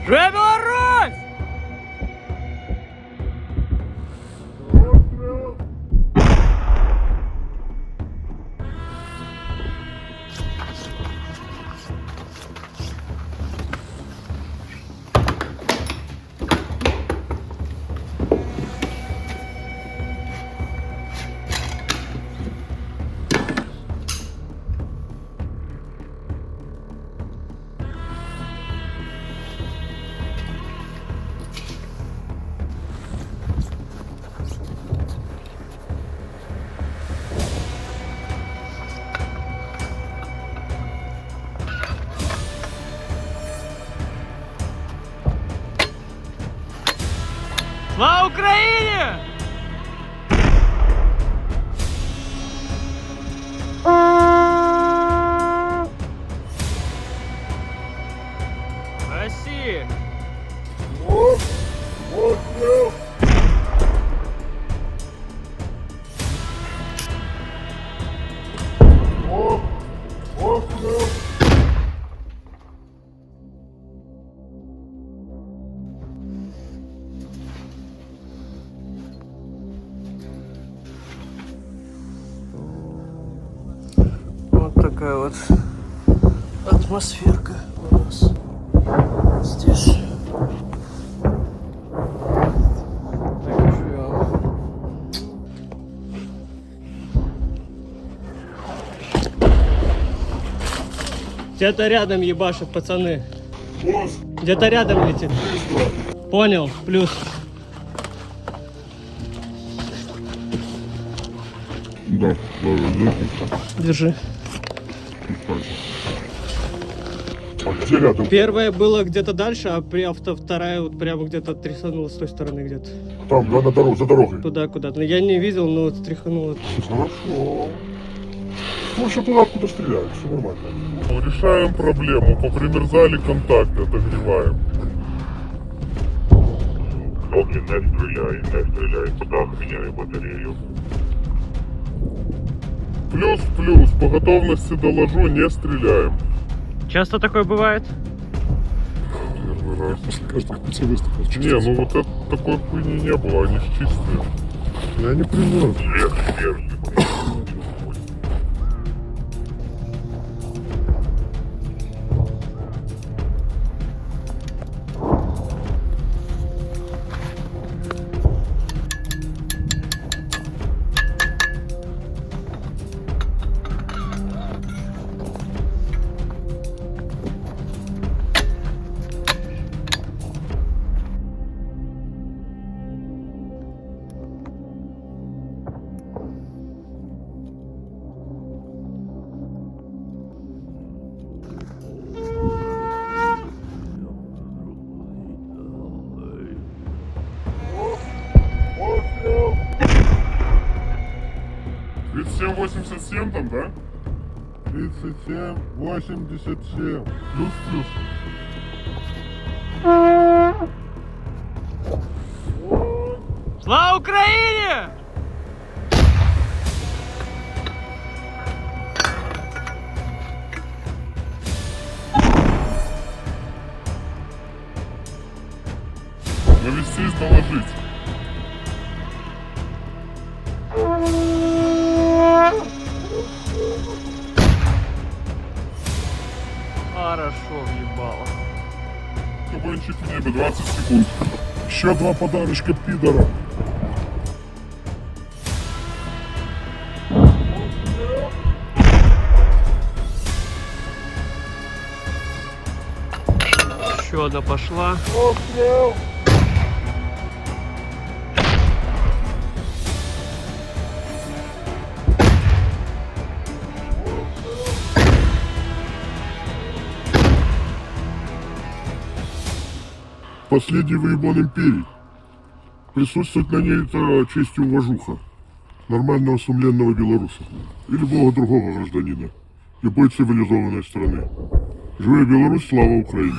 Живе Білорусь! Слава Україні! Россия! Вот такая вот атмосферка у нас здесь. Так и живем. Где-то рядом ебашит, пацаны. Где-то рядом летит. Понял, плюс. Да, Держи. а где рядом? Первая была где-то дальше, а вторая вот прямо где-то трясанула с той стороны где-то. Там, да, на дорогу, за дорогой. Туда куда-то. Я не видел, но вот тряхануло. Хорошо. Ну, еще туда, откуда стреляют, все нормально. Решаем проблему, попримерзали контакты, отогреваем. Огни, не стреляй, пока меняю батарею. Плюс, по готовности доложу, не стреляем. Часто такое бывает? Первый раз. После каждых 5 выстрелов. Не, ну вот это, такой хуйни не было, они ж чистые. Я не примерз. Свежие. Ведь 7,87 там, да? 37, 87. Плюс. Слава Україні! Навестись, доложить. Хорошо въебало. Кабанчик в небе, 20 секунд. Еще 2 подарочка пидора. Еще одна пошла. Последний выебан империи. Присутствовать на ней это честь и уважуха. Нормального сумленного белоруса. И любого другого гражданина. Любой цивилизованной страны. Живе Беларусь, слава Украине!